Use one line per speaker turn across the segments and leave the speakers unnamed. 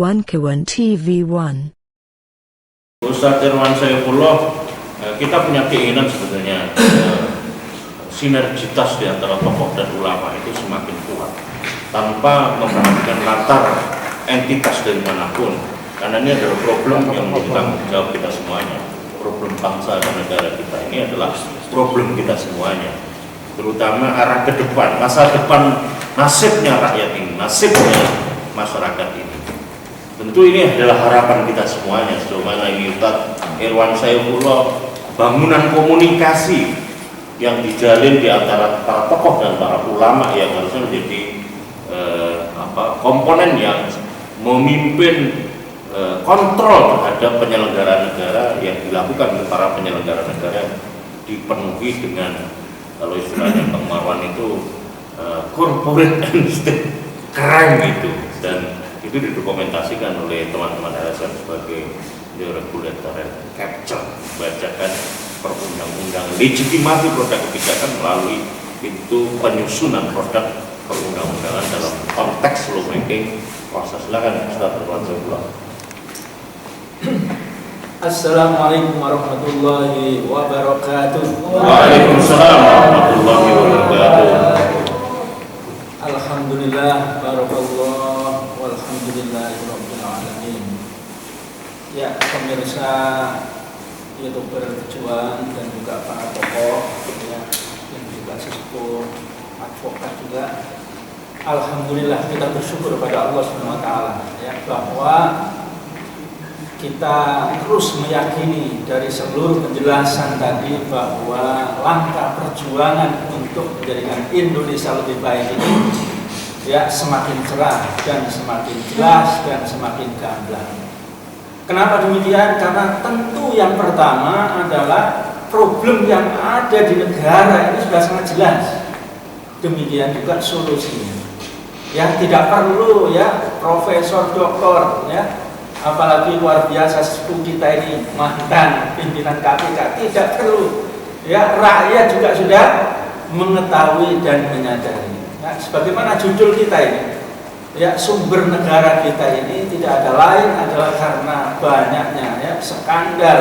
One Kewan TV1.
Ustadz Irwan Saifullah, kita punya keinginan sebenarnya sinergitas di antara tokoh dan ulama itu semakin kuat tanpa memperhatikan latar entitas dari manapun, karena ini adalah problem yang menjadi tanggung jawab kita semuanya. Problem bangsa dan negara kita ini adalah problem kita semuanya, terutama arah ke depan, masa depan, nasibnya rakyat ini, nasibnya masyarakat ini. Tentu ini adalah harapan kita semuanya. Sebagaimana ini Ustadz Irwan Saifullah, bangunan komunikasi yang dijalin di antara para tokoh dan para ulama yang harusnya menjadi komponen yang memimpin kontrol terhadap penyelenggara negara yang dilakukan oleh para penyelenggara negara dipenuhi dengan, kalau istilahnya Bang Marwan itu corporate and state crime gitu, dan itu didokumentasikan oleh teman-teman LSM sebagai the regulator and capture, bacakan perundang-undang legitimasi produk kebijakan melalui pintu penyusunan produk perundang-undangan dalam konteks lawmaking proses. Silakan Ustaz Irwan Saifullah.
Assalamualaikum warahmatullahi wabarakatuh.
Waalaikumsalam warahmatullahi wabarakatuh.
Alhamdulillah, barakallah, walhamdulillahirabbil alamin. Ya, pemirsa YouTuber Perjuangan dan juga para tokoh ya, yang juga sesepuh advokat juga. Alhamdulillah, kita bersyukur pada Allah Subhanahu wa taala ya, bahwa kita terus meyakini dari seluruh penjelasan tadi bahwa langkah perjuangan untuk menjadikan Indonesia lebih baik ini ya semakin cerah dan semakin jelas dan semakin gamblang. Kenapa demikian? Karena tentu yang pertama adalah problem yang ada di negara ini sudah sangat jelas. Demikian juga solusinya. Ya, tidak perlu ya profesor, doktor ya, apalagi luar biasa sepuh kita ini mantan pimpinan KPK, tidak perlu ya, rakyat juga sudah mengetahui dan menyadari ya, sebagaimana judul kita ini ya, sumber negara kita ini tidak ada lain adalah karena banyaknya ya skandal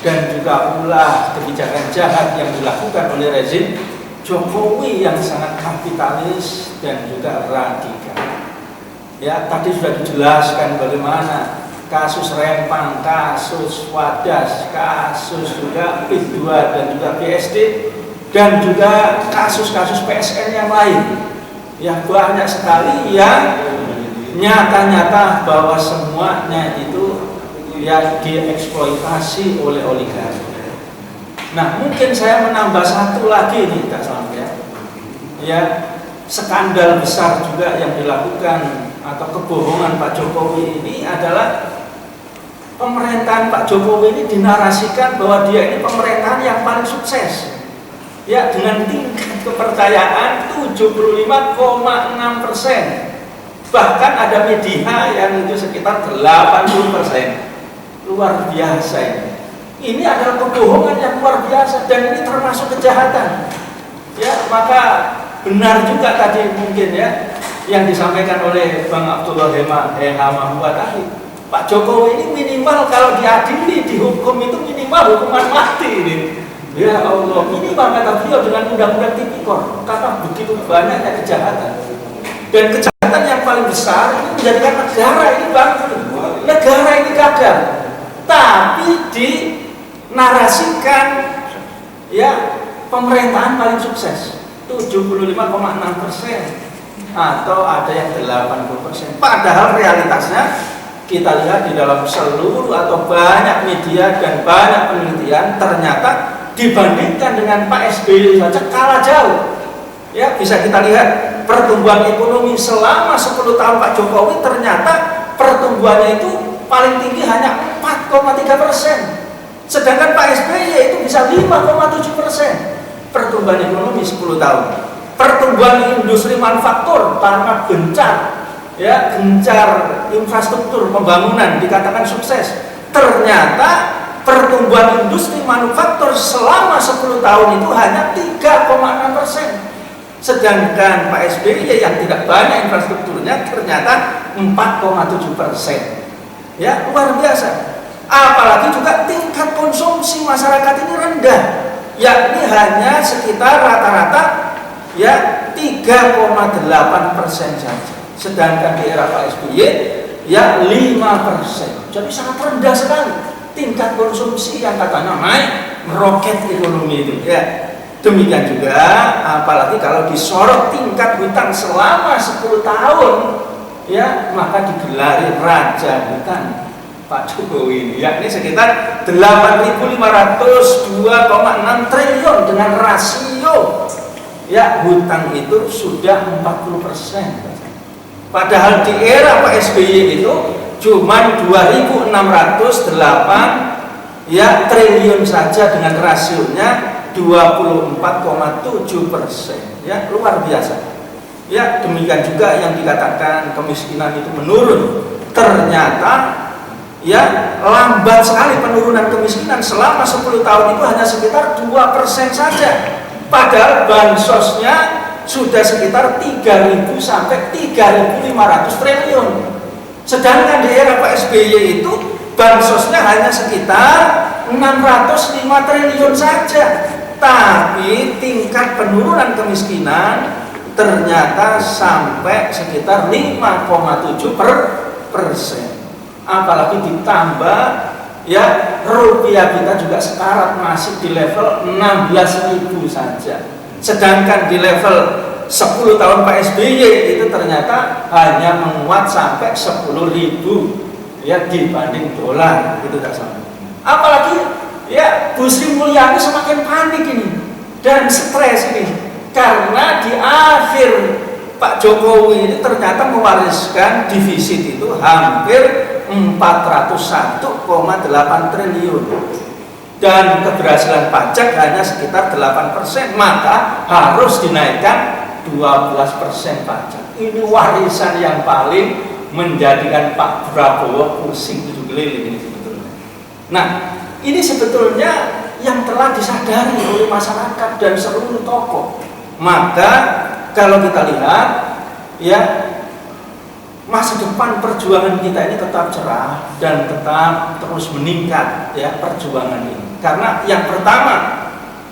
dan juga ulah kebijakan jahat yang dilakukan oleh rezim Jokowi yang sangat kapitalis dan juga radikal. Ya, tadi sudah dijelaskan bagaimana kasus Rempang, kasus Wadas, kasus juga PIT2 dan juga PSD, dan juga kasus-kasus PSN yang lain. Ya, banyak sekali yang nyata-nyata bahwa semuanya itu ya dieksploitasi oleh oligarki. Nah, mungkin saya menambah satu lagi nih, Kak Salam ya, skandal besar juga yang dilakukan atau kebohongan Pak Jokowi ini adalah pemerintahan Pak Jokowi ini dinarasikan bahwa dia ini pemerintahan yang paling sukses ya, dengan tingkat kepercayaan 75,6%, bahkan ada media yang itu sekitar 80%. Luar biasa ini adalah kebohongan yang luar biasa dan ini termasuk kejahatan ya. Maka benar juga tadi mungkin ya yang disampaikan oleh Bang Abdullah Hemahua tadi, Pak Jokowi ini minimal kalau diadili, dihukum itu minimal hukuman mati ini. Ya Allah, minimal kata beliau dengan undang-undang tipikor, karena begitu banyaknya kejahatan. Dan kejahatan yang paling besar itu menjadikan negara ini bangkrut, negara ini gagal. Tapi dinarasikan ya pemerintahan paling sukses 75,6%. Atau ada yang 80%. Padahal realitasnya kita lihat di dalam seluruh atau banyak media dan banyak penelitian, ternyata dibandingkan dengan Pak SBY saja kalah jauh. Ya, bisa kita lihat pertumbuhan ekonomi selama 10 tahun Pak Jokowi, ternyata pertumbuhannya itu paling tinggi hanya 4,3%. Sedangkan Pak SBY itu bisa 5,7% pertumbuhan ekonomi 10 tahun. Pertumbuhan industri manufaktur karena gencar ya, gencar infrastruktur pembangunan dikatakan sukses. Ternyata pertumbuhan industri manufaktur selama 10 tahun itu hanya 3,6%. Sedangkan Pak SBY yang tidak banyak infrastrukturnya ternyata 4,7%. Ya, luar biasa. Apalagi juga tingkat konsumsi masyarakat ini rendah, yakni hanya sekitar rata-rata ya 3,8% saja. Sedangkan di era Pak SBY ya 5%. Jadi sangat rendah sekali tingkat konsumsi yang katanya naik meroket ekonomi itu ya. Demikian juga apalagi kalau disorot tingkat hutang selama 10 tahun ya, maka digelari raja hutang Pak Jokowi ini, yakni sekitar 8.502,6 triliun dengan rasio ya hutang itu sudah 40%. Padahal di era Pak SBY itu cuma 2.608 ya triliun saja dengan rasionya 24,7%. Ya, luar biasa. Ya, demikian juga yang dikatakan kemiskinan itu menurun. Ternyata ya lambat sekali penurunan kemiskinan, selama 10 tahun itu hanya sekitar 2% saja. Padahal bansosnya sudah sekitar 3.000 sampai 3.500 triliun. Sedangkan di era Pak SBY itu bansosnya hanya sekitar 605 triliun saja. Tapi tingkat penurunan kemiskinan ternyata sampai sekitar 5,7%. Apalagi ditambah ya rupiah kita juga sekarat masih di level 16.000 saja. Sedangkan di level 10 tahun Pak SBY itu ternyata hanya menguat sampai 10.000 ya dibanding dolar, itu tak sama. Apalagi ya Bu Sri Mulyani semakin panik ini dan stres ini karena di akhir Pak Jokowi ini ternyata mewariskan defisit itu hampir 401,8 triliun dan keberhasilan pajak hanya sekitar 8%, maka harus dinaikkan 12% pajak. Ini warisan yang paling menjadikan Pak Prabowo pusing tujuh keliling ini sebetulnya. Nah, ini sebetulnya yang telah disadari oleh masyarakat dan seluruh tokoh. Maka kalau kita lihat ya masa depan perjuangan kita ini tetap cerah dan tetap terus meningkat ya perjuangan ini. Karena yang pertama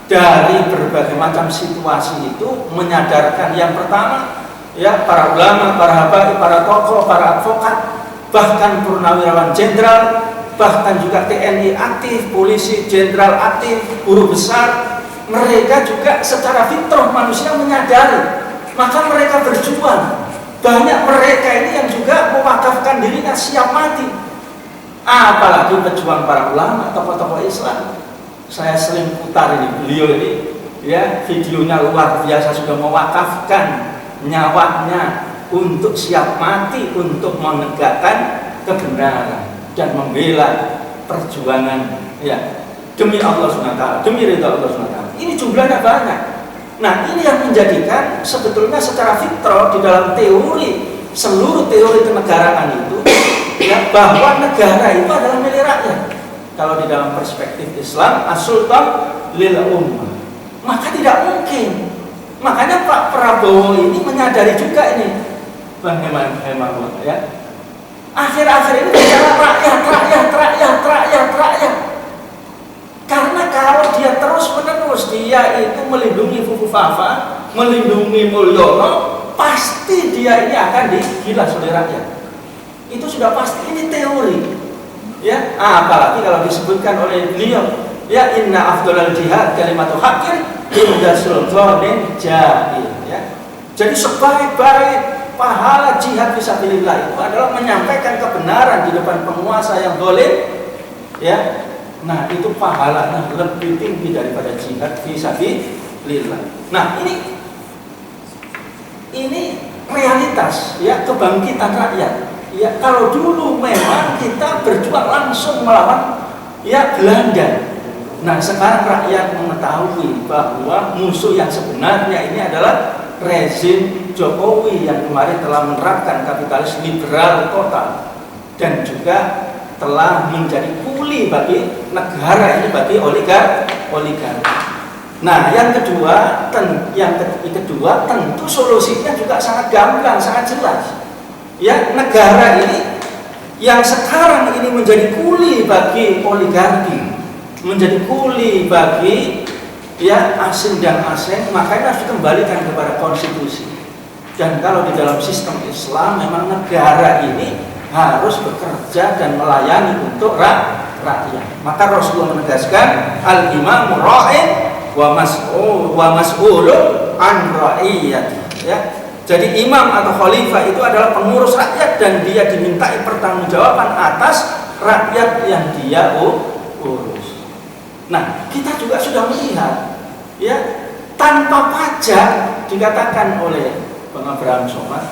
dari berbagai macam situasi itu menyadarkan yang pertama ya para ulama, para habaib, para tokoh, para advokat, bahkan purnawirawan jenderal, bahkan juga TNI aktif, polisi jenderal aktif, guru besar, mereka juga secara fitrah manusia menyadari, maka mereka berjuang. Banyak mereka ini yang juga mewakafkan dirinya siap mati. Apalagi pejuang para ulama, tokoh-tokoh Islam. Saya sering putar ini, beliau ini ya videonya luar biasa, sudah mewakafkan nyawanya untuk siap mati untuk menegakkan kebenaran dan membela perjuangan ya demi Allah SWT, demi ridha Allah SWT. Ini jumlahnya banyak. Nah, ini yang menjadikan sebetulnya secara fitrah di dalam teori, seluruh teori kenegaraan itu ya, bahwa negara itu adalah milik rakyat. Kalau di dalam perspektif Islam, as-sultan lil ummah, maka tidak mungkin. Makanya Pak Prabowo ini menyadari juga ini, Bang Heman ya. Akhir-akhir ini bicara rakyat. Karena kalau dia terus-menerus dia itu melindungi Fufu Fafa, melindungi Mulyono, pasti dia ini akan digilas oleh rakyat. Itu sudah pasti, ini teori. Ya, apalagi kalau disebutkan oleh beliau, ya inna afdhalal jihad kalimatu haqqin inda sultanin jahil ya. Jadi sebaik-baik pahala jihad fisabilillah itu adalah menyampaikan kebenaran di depan penguasa yang zalim ya. Nah, itu pahalanya lebih tinggi daripada jihad fisabilillah. Nah, ini realitas ya, kebangkitan rakyat. Ya, kalau dulu memang kita berjuang langsung melawan ya Belanda. Nah, sekarang rakyat mengetahui bahwa musuh yang sebenarnya ini adalah rezim Jokowi yang kemarin telah menerapkan kapitalis liberal total dan juga telah menjadi kuli bagi negara ini, bagi oligarki. Nah, yang kedua, tentu solusinya juga sangat gamblang, sangat jelas. Ya, negara ini yang sekarang ini menjadi kuli bagi oligarki, menjadi kuli bagi asing dan asing, makanya harus dikembalikan kepada konstitusi. Dan kalau di dalam sistem Islam memang negara ini harus bekerja dan melayani untuk rakyat. Maka Rasulullah menegaskan al-imamu ra'in wa mas'ulun an ra'iyati. Ya. Jadi imam atau khalifah itu adalah pengurus rakyat dan dia dimintai pertanggungjawaban atas rakyat yang dia urus. Nah, kita juga sudah melihat tanpa pajak dikatakan oleh Bang Abraham Somad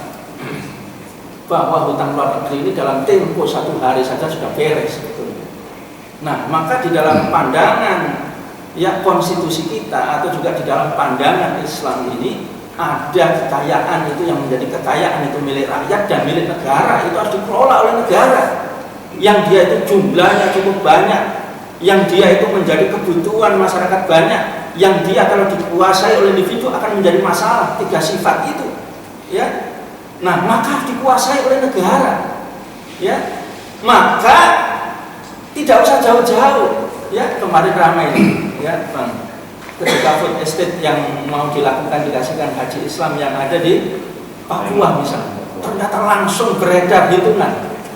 bahwa hutang luar negeri ini dalam tempo 1 hari saja sudah beres sebetulnya. Nah, maka di dalam pandangan konstitusi kita atau juga di dalam pandangan Islam ini ada kekayaan itu yang menjadi kekayaan itu milik rakyat dan milik negara, itu harus dikelola oleh negara yang dia itu jumlahnya cukup banyak, yang dia itu menjadi kebutuhan masyarakat banyak, yang dia kalau dikuasai oleh individu akan menjadi masalah. 3 sifat itu nah maka dikuasai oleh negara, maka tidak usah jauh-jauh. Kemarin ramai Bang, ketika food estate yang mau dilakukan dikasihkan haji Islam yang ada di Papua misalnya, ternyata langsung beredar hitungan.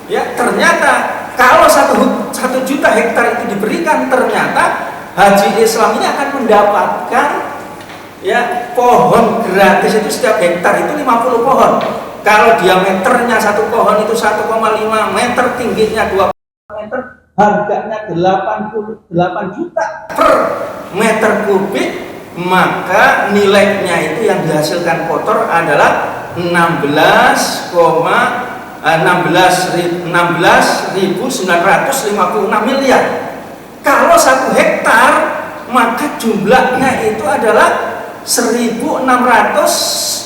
Ternyata kalau 1 juta hektar itu diberikan, ternyata haji Islam ini akan mendapatkan pohon gratis itu setiap hektar itu 50 pohon. Kalau diameternya 1 pohon itu 1,5 meter, tingginya 2 meter, harganya 88 juta per meter kubik, maka nilainya itu yang dihasilkan kotor adalah 16.956 miliar. Kalau 1 hektar maka jumlahnya itu adalah 1.600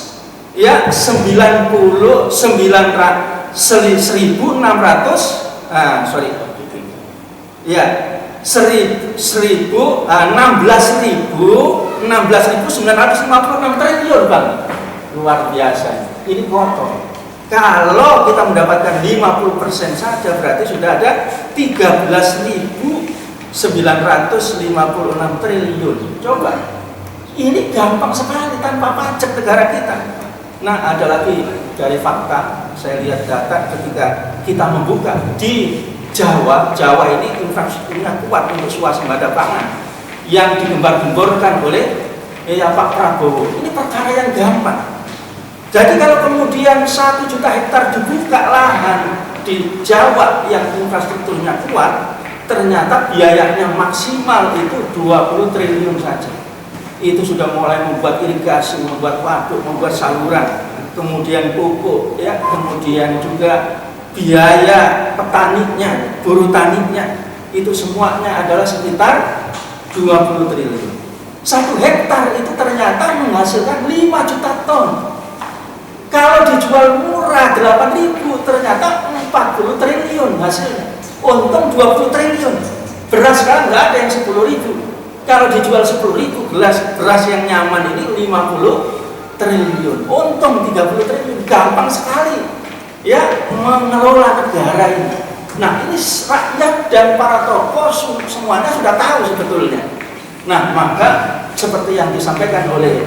16.956 triliun, Bang. Luar biasa. Ini kotor. Kalau kita mendapatkan 50% saja berarti sudah ada 13.956 triliun. Coba. Ini gampang sekali tanpa pajak negara kita. Nah, ada lagi dari fakta, saya lihat data ketika kita membuka di Jawa ini infrastrukturnya kuat untuk swasembada pangan yang digembar-gemborkan oleh Pak Prabowo. Ini perkara yang gampang. Jadi kalau kemudian 1 juta hektar dibuka lahan di Jawa yang infrastrukturnya kuat, ternyata biayanya maksimal itu 20 triliun saja. Itu sudah mulai membuat irigasi, membuat waduk, membuat saluran, kemudian pupuk, kemudian juga biaya petaninya, buruh taninya, itu semuanya adalah sekitar 20 triliun. 1 hektar itu ternyata menghasilkan 5 juta ton. Kalau dijual murah 8.000, ternyata 40 triliun hasilnya. Untung 20 triliun. Beras sekarang nggak ada yang 10.000. Kalau dijual 10.000 beras yang nyaman ini 50 triliun. Untung 30 triliun. Gampang sekali mengelola negara ini. Nah, ini rakyat dan para tokoh semuanya sudah tahu sebetulnya. Nah, maka seperti yang disampaikan oleh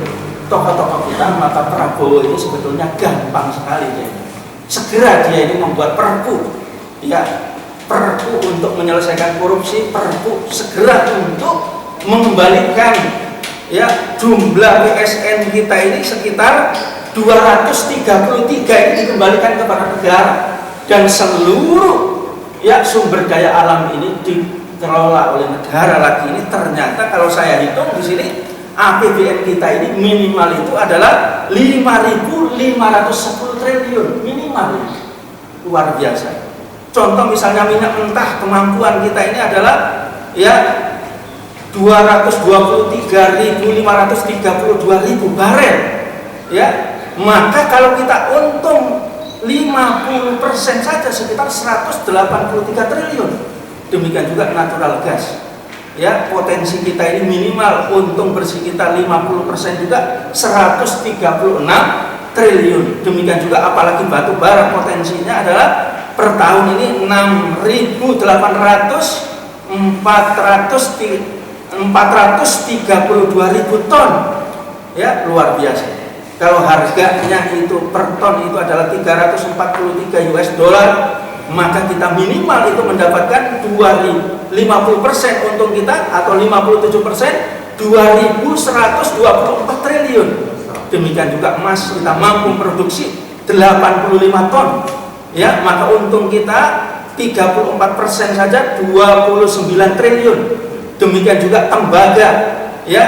tokoh-tokoh kita, maka Prabowo ini sebetulnya gampang sekali dia. Segera dia ini membuat perpu, perpu untuk menyelesaikan korupsi, perpu segera untuk mengembalikan jumlah PSN kita ini sekitar 233 ini dikembalikan kepada negara, dan seluruh sumber daya alam ini dikelola oleh negara lagi. Ini ternyata kalau saya hitung di sini APBN kita ini minimal itu adalah 5.510 triliun minimal. Luar biasa. Contoh misalnya minyak mentah, kemampuan kita ini adalah 223.532.000 barel. Maka kalau kita untung 50% saja sekitar 183 triliun. Demikian juga natural gas. ya potensi kita ini minimal untung bersih kita 50% juga 136 triliun. Demikian juga apalagi batu bara potensinya adalah per tahun ini 432.000 ton, ya luar biasa. Kalau harganya itu per ton itu adalah 343 US dollar, maka kita minimal itu mendapatkan 50% untung kita atau 57% 2.124 triliun. Demikian juga emas kita mampu produksi 85 ton, ya maka untung kita 34% saja 29 triliun. Demikian juga tembaga, ya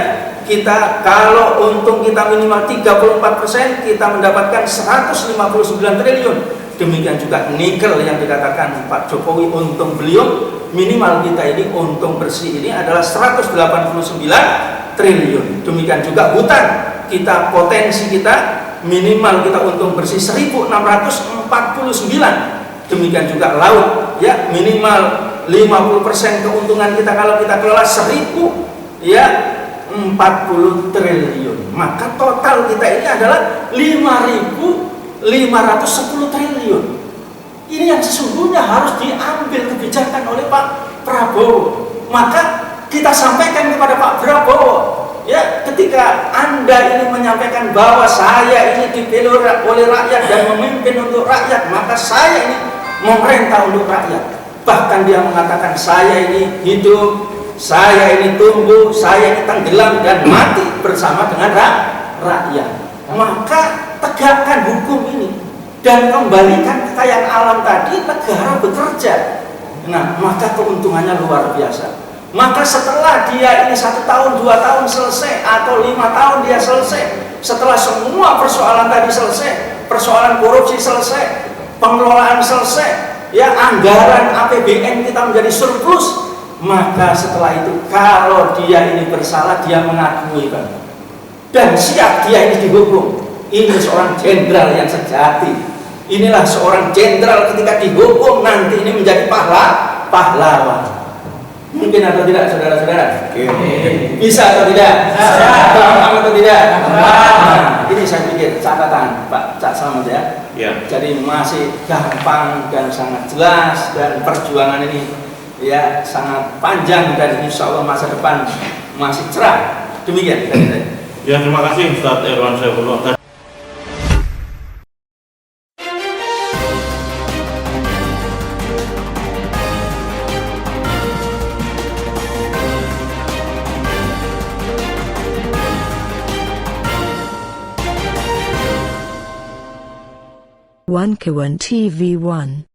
kita kalau untung kita minimal 34% kita mendapatkan 159 triliun. Demikian juga nikel yang dikatakan Pak Jokowi untung beliau minimal kita ini untung bersih ini adalah 189 triliun. Demikian juga hutan kita potensi kita minimal kita untung bersih 1649. Demikian juga laut, ya minimal 50% keuntungan kita kalau kita kelola 1000 ya 40 triliun. Maka total kita ini adalah 5.510 triliun. Ini yang sesungguhnya harus diambil kebijakan oleh Pak Prabowo. Maka kita sampaikan kepada Pak Prabowo, ya ketika Anda ini menyampaikan bahwa saya ini dipilih oleh rakyat dan memimpin untuk rakyat, maka saya ini memerintah untuk rakyat. Bahkan dia mengatakan saya ini hidup, saya ini tumbuh, saya ini tenggelam dan mati bersama dengan rakyat. Maka tegakkan hukum ini dan kembalikan kekayaan alam tadi, negara bekerja. Nah, maka keuntungannya luar biasa. Maka setelah dia ini 1 tahun, 2 tahun selesai atau 5 tahun dia selesai, setelah semua persoalan tadi selesai, persoalan korupsi selesai, pengelolaan selesai, ya anggaran APBN kita menjadi surplus, maka setelah itu kalau dia ini bersalah dia mengakui kan, dan siap dia ini dihukum. Ini seorang jenderal yang sejati. Inilah seorang jenderal ketika dihukum nanti ini menjadi pahlawan. Mungkin atau tidak saudara-saudara? Bisa atau tidak? Paham atau tidak? Nah, ini saya pikir catatan Pak Cak Slamet ya. Jadi masih gampang dan sangat jelas, dan perjuangan ini ya sangat panjang dan insya Allah masa depan masih cerah. Demikian dari saya.
Ya, terima kasih Ustadz Irwan Saifullah.
One Kawan TV 1